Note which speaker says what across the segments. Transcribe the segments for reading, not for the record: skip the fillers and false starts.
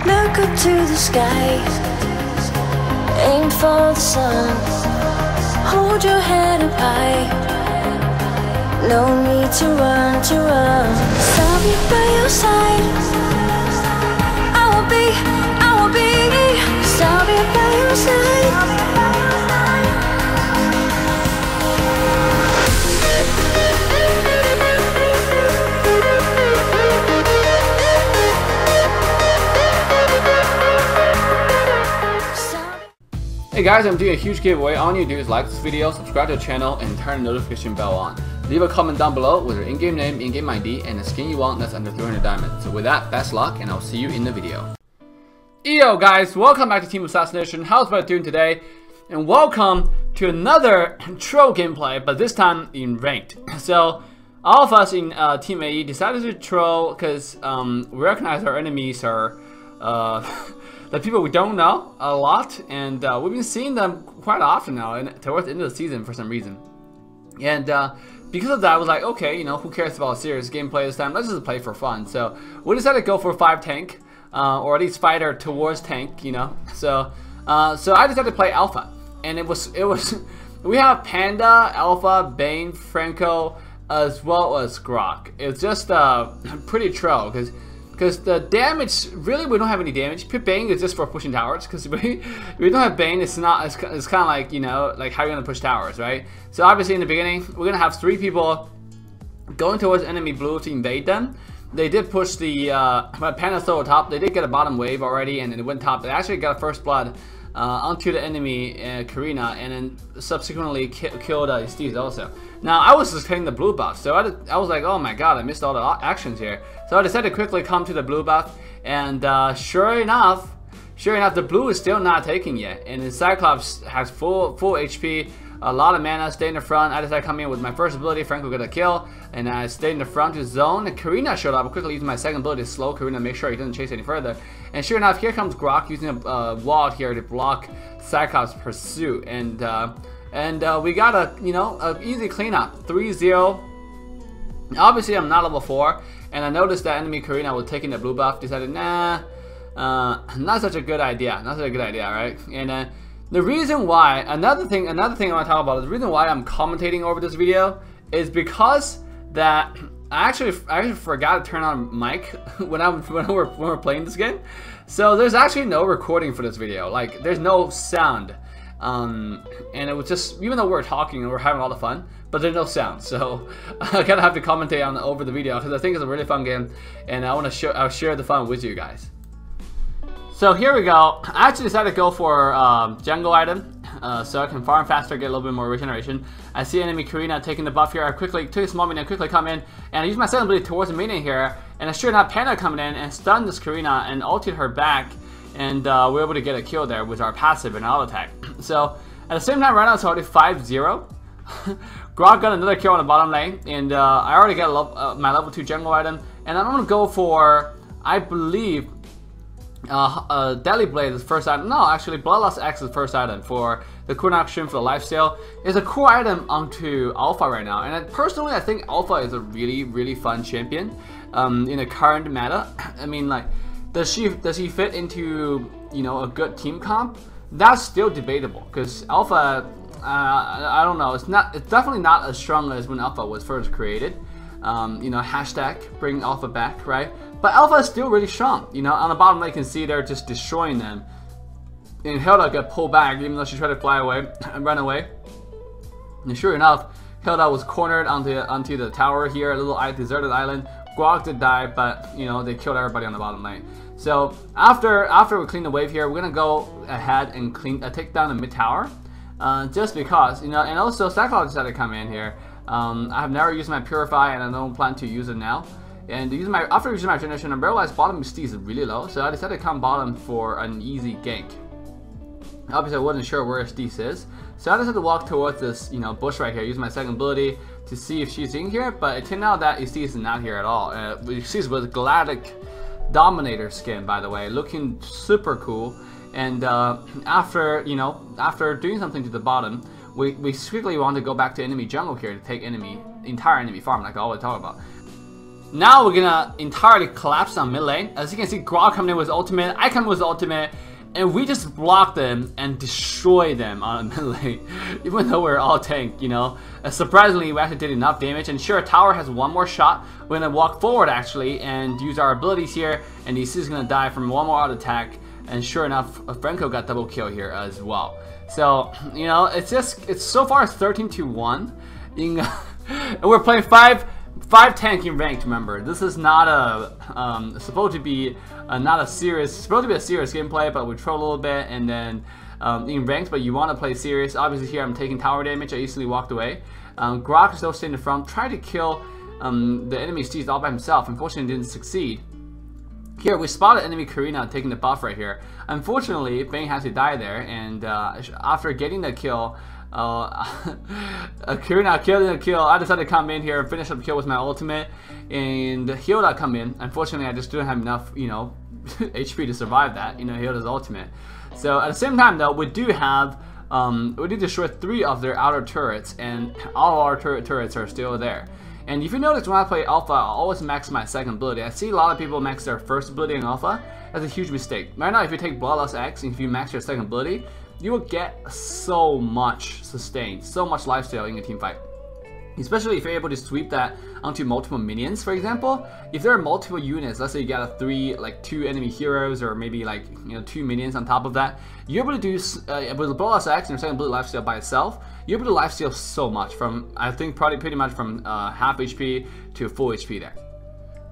Speaker 1: Look up to the sky, aim for the sun, hold your head up high. No need to run, I'll be by your side. I will be, I'll be by your side.
Speaker 2: Hey guys, I'm doing a huge giveaway. All you need to do is like this video, subscribe to the channel, and turn the notification bell on. Leave a comment down below with your in-game name, in-game ID, and the skin you want that's under 300 diamonds. So with that, best luck, and I'll see you in the video. Yo guys, welcome back to Team Assassination. How's everybody doing today? And welcome to another troll gameplay, but this time in ranked. So all of us in Team AE decided to troll because we recognize our enemies are the people we don't know a lot, and we've been seeing them quite often now, and towards the end of the season for some reason. And because of that, I was like, okay, you know, who cares about serious gameplay this time? Let's just play for fun. So we decided to go for 5 tank, or at least fighter towards tank, you know. So so I decided to play alpha, and it was we have Panda, Alpha, Bane, Franco, as well as GROCK. It's just pretty troll because the damage, really we don't have any damage. Bane is just for pushing towers, because we don't have Bane. It's kind of like, you know, like how you're gonna push towers, right? So obviously in the beginning we're gonna have 3 people going towards enemy blue to invade them. They did push the Panda still top. They did get a bottom wave already, and then it went top. They actually got a first blood onto the enemy Karina, and then subsequently killed Steve also. Now I was just hitting the blue buff, so I was like, oh my god, I missed all the actions here. So I decided to quickly come to the blue buff, and sure enough, the blue is still not taking yet, and the Cyclops has full HP, a lot of mana, stay in the front. I decided to come in with my first ability, Franco got a kill, and I stayed in the front to zone. And Karina showed up. I quickly used my second ability to slow Karina, make sure he doesn't chase any further. And sure enough, here comes GROCK using a wall here to block Cyclops' pursuit, and we got a, you know, a easy cleanup, 3-0. Obviously, I'm not level 4, and I noticed that enemy Karina was taking the blue buff. Decided, nah, not such a good idea. Not such a good idea, right? And the reason why, another thing I want to talk about is the reason why I'm commentating over this video is because that I actually forgot to turn on mic when we're playing this game. So there's actually no recording for this video. Like, there's no sound. And it was just, even though we're talking and we're having all the fun, but there's no sound, so I kind of have to commentate on over the video because I think it's a really fun game, and I'll share the fun with you guys. So here we go. I actually decided to go for jungle item, so I can farm faster, get a little bit more regeneration. I see enemy Karina taking the buff here. I quickly took a small minion, quickly come in, and I use my second ability towards the minion here, and I sure enough Panda coming in and stunned this Karina and ulted her back. And we're able to get a kill there with our passive and auto attack. So at the same time, right now it's already 5-0. GROCK got another kill on the bottom lane, and I already got my level 2 jungle item. And I'm gonna go for, I believe, Deadly Blade is the first item. No, actually, Bloodlust X is the first item for the Kunok Stream for the lifesteal. It's a cool item onto Alpha right now, and personally, I think Alpha is a really fun champion in the current meta. I mean, like, does he fit into, you know, a good team comp? That's still debatable, because Alpha, I don't know, it's definitely not as strong as when Alpha was first created. You know, hashtag bring Alpha back, right? But Alpha is still really strong. You know, on the bottom you can see they're just destroying them. And Hilda got pulled back even though she tried to fly away and run away. And sure enough, Hilda was cornered onto the tower here, a little deserted island. GROCK did die, but you know, they killed everybody on the bottom lane. So after we clean the wave here, we're gonna go ahead and take down the mid tower, just because, you know. And also Cyclops decided to come in here. I have never used my Purify, and I don't plan to use it now. And after using my generation, I realized bottom speed is really low, so I decided to come bottom for an easy gank. Obviously, I wasn't sure where Steez is, so I decided to walk towards this, you know, bush right here, use my second ability to see if she's in here. But it turned out that Steez is not here at all. Steez with Galactic Dominator skin, by the way, looking super cool. And after doing something to the bottom, we quickly want to go back to enemy jungle here to take entire enemy farm, like I always talk about. Now we're gonna entirely collapse on mid lane. As you can see, GROCK coming in with ultimate, I come with ultimate, and we just block them and destroy them on mid lane. Even though we're all tank, you know. Surprisingly, we actually did enough damage. And sure, tower has one more shot. We're gonna walk forward actually and use our abilities here. And DC is gonna die from one more auto attack. And sure enough, FRANCO got double kill here as well. So, you know, it's so far 13-1. And we're playing five tanking ranked. Remember, this is not a supposed to be a serious gameplay, but we troll a little bit and then in ranked. But you want to play serious. Obviously, here I'm taking tower damage. I easily walked away. GROCK is still staying in the front, trying to kill the enemy Steez all by himself. Unfortunately, didn't succeed. Here we spotted enemy Karina taking the buff right here. Unfortunately, BANE has to die there, and after getting the kill, Karina killing the kill, I decided to come in here and finish up the kill with my ultimate, and Hilda come in. Unfortunately, I just didn't have enough, you know, HP to survive that, you know, Hilda's ultimate. So at the same time though, we do have, we did destroy 3 of their outer turrets, and all our turrets are still there. And if you notice, when I play Alpha, I always max my second ability. I see a lot of people max their first ability in Alpha. That's a huge mistake. Right now, if you take Bloodlust X, and if you max your second ability, you will get so much sustain, so much lifesteal in a team fight. Especially if you're able to sweep that onto multiple minions, for example. If there are multiple units, let's say you got 2 enemy heroes, or maybe 2 minions on top of that, you're able to do with the Bloodlust X and your second ability lifesteal by itself, you're able to lifesteal so much from, I think, probably pretty much from half HP to full HP there.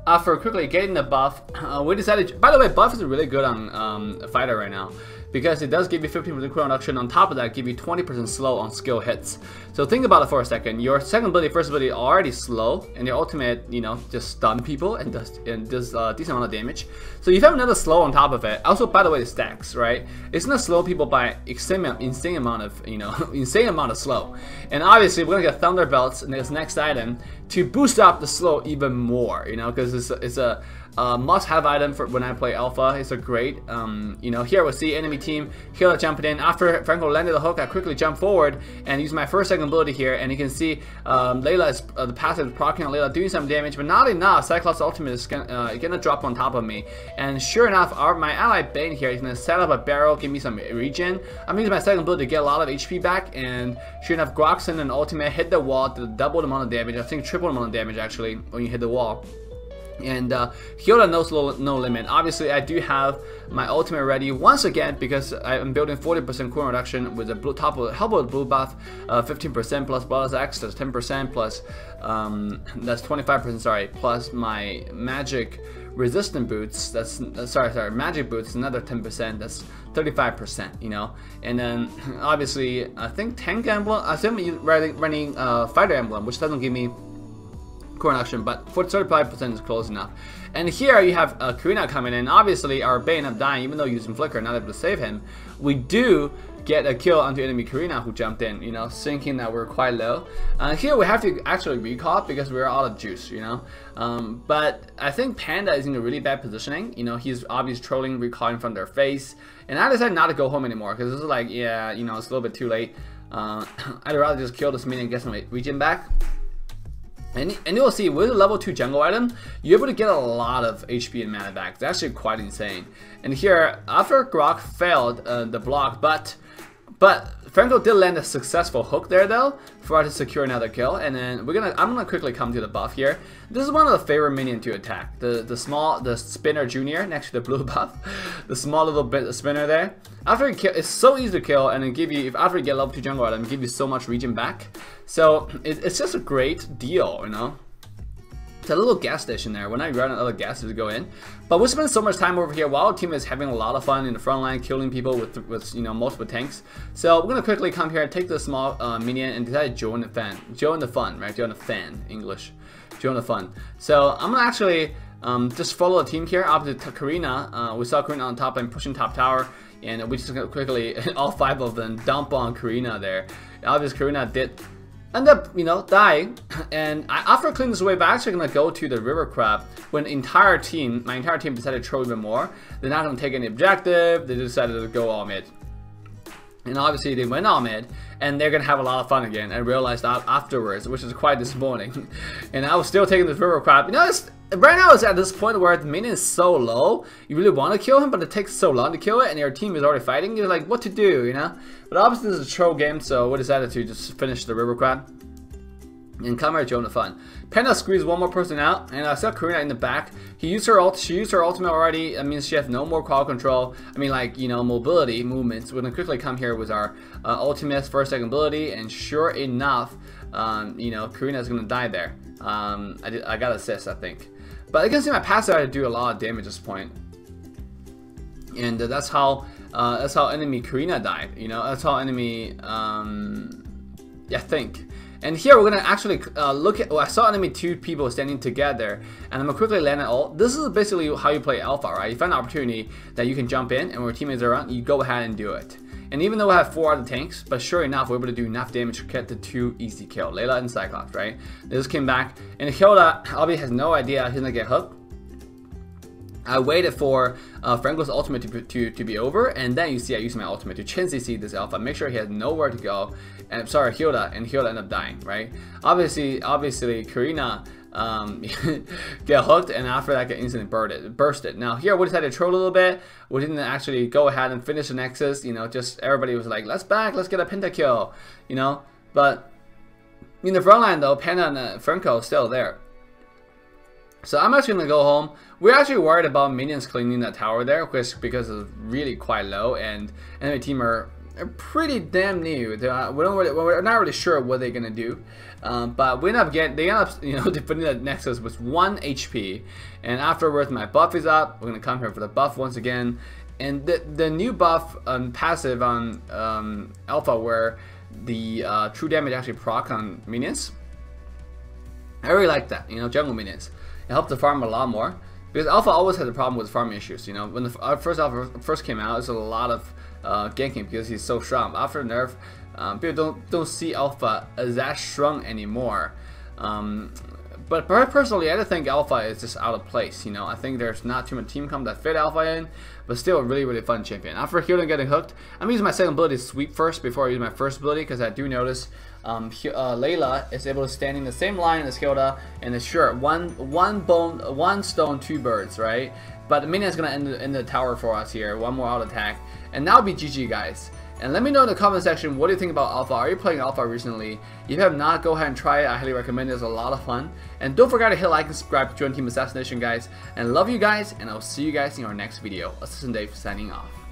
Speaker 2: After quickly getting the buff, we decided, by the way, buff is really good on a fighter right now, because it does give you 15% cooldown reduction. On top of that, give you 20% slow on skill hits. So think about it for a second. Your second ability, first ability are already slow, and your ultimate, you know, just stun people and does a decent amount of damage. So you have another slow on top of it. Also, by the way, the stacks, right? It's gonna slow people by insane amount of, you know, insane amount of slow. And obviously, we're gonna get Thunder Belts in this next item to boost up the slow even more, you know, because it's a must-have item for when I play Alpha. It's a great, you know, here we'll see enemy team Hilda jumping in. After FRANCO landed the hook, I quickly jump forward and use my first second ability here, and you can see Layla is, the passive is proccing on Layla, doing some damage, but not enough. Cyclops ultimate is gonna drop on top of me, and sure enough, my ally BANE here is gonna set up a barrel, give me some regen. I'm using my second ability to get a lot of HP back, and sure enough, GROCK sent an ultimate, hit the wall, did double the amount of damage, I think triple the amount of damage actually when you hit the wall. And Hilda knows no limit. Obviously, I do have my ultimate ready once again, because I'm building 40% cooldown reduction with the blue top of help with blue buff, 15% plus Bloodlust X, that's 10% plus that's 25%. Sorry, plus my magic resistant boots. That's sorry, magic boots, another 10%. That's 35%. You know, and then obviously I think tank emblem. I think running fighter emblem, which doesn't give me reduction, but for 35% is close enough. And here you have Karina coming in. Obviously, our BANE up dying, even though using Flicker, not able to save him. We do get a kill onto enemy Karina, who jumped in, you know, thinking that we're quite low. Here we have to actually recall because we're out of juice, you know. But I think Panda is in a really bad positioning. You know, he's obviously trolling, recalling from their face. And I decided not to go home anymore, because this is like, yeah, you know, it's a little bit too late. I'd rather just kill this minion and get some regen back. And you'll see, with a level 2 jungle item, you're able to get a lot of HP and mana back. It's actually quite insane. And here, after GROCK failed the block, but FRANCO did land a successful hook there though, for us to secure another kill. And then I'm gonna quickly come to the buff here. This is one of the favorite minion to attack. The spinner junior next to the blue buff, the small little bit of spinner there. After you kill, it's so easy to kill, and then give you, after you get level 2 jungle item, give you so much regen back. So it's just a great deal, you know. It's a little gas station there. When I run another gas to go in, but we spend so much time over here while our team is having a lot of fun in the front line, killing people with you know, multiple tanks. So we're gonna quickly come here and take the small minion and decide to join the fan, join the fun, right? Join the fan, English, join the fun. So I'm gonna actually just follow the team here. Opposite to Karina, we saw Karina on top and pushing top tower, and we just gonna quickly all 5 of them dump on Karina there. Obviously, Karina did end up, you know, dying, and after cleaning this away, I'm actually gonna go to the river crab when my entire team decided to troll even more. They're not gonna take any objective, they decided to go all mid. And obviously they went all mid, and they're gonna have a lot of fun again. I realized that afterwards, which is quite disappointing. And I was still taking this river crab. You know, right now it's at this point where the minion is so low, you really want to kill him, but it takes so long to kill it, and your team is already fighting. You're like, what to do, you know? But obviously this is a troll game, so we decided to just finish the river crab and come here to join the fun. Panda squeezed one more person out, and I saw Karina in the back. She used her ultimate already. That means she has no more crowd control. I mean, like, you know, mobility movements. We're gonna quickly come here with our ultimate first second ability, and sure enough, you know, Karina's gonna die there. I got assist, I think. But you can see my passive I do a lot of damage at this point, and that's how enemy Karina died. You know, that's how enemy I think. And here we're gonna actually look at. Well, I saw enemy 2 people standing together, and I'm gonna quickly land an ult. This is basically how you play alpha, right? You find an opportunity that you can jump in, and when your teammates are around, you go ahead and do it. And even though we have 4 other tanks, but sure enough, we're able to do enough damage to get the 2 easy kills, Layla and Cyclops, right? They just came back, and Hilda obviously has no idea he's gonna get hooked. I waited for FRANCO's ultimate to be over, and then you see I used my ultimate to chain CC this alpha, make sure he has nowhere to go. And sorry, Hilda ended up dying, right? Obviously, Karina get hooked, and after that get instantly bursted. Now here we decided to troll a little bit. We didn't actually go ahead and finish the Nexus, you know, just everybody was like, let's get a pentakill, you know. But in the front line though, Panda and FRANCO still there. So I'm actually gonna go home. We're actually worried about minions cleaning that tower there, because it's really quite low, and enemy team are pretty damn new. We're not really sure what they're gonna do, but they end up you know, defending the Nexus with 1 HP, and afterwards my buff is up. We're gonna come here for the buff once again, and the new buff passive on Alpha, where the true damage actually proc on minions. I really like that, you know, jungle minions. It helps the farm a lot more, because Alpha always had a problem with farm issues. You know, when the first Alpha first came out, there's a lot of ganking because he's so strong. After the nerf, people don't see Alpha as that strong anymore. But personally, I don't think Alpha is just out of place. You know, I think there's not too much team comp that fit Alpha in, but still a really fun champion. After healing getting hooked, I'm using my second ability to sweep first before I use my first ability, because I do notice Layla is able to stand in the same line as Hilda, and it's sure one stone, 2 birds, right? But the minion is gonna end in the tower for us here. One more out attack, and that'll be GG, guys. And let me know in the comment section, what do you think about Alpha? Are you playing Alpha recently? If you have not, go ahead and try it. I highly recommend it. It's a lot of fun. And don't forget to hit like and subscribe to join Team Assassination, guys. And love you guys, and I'll see you guys in our next video. Assassin Dave signing off.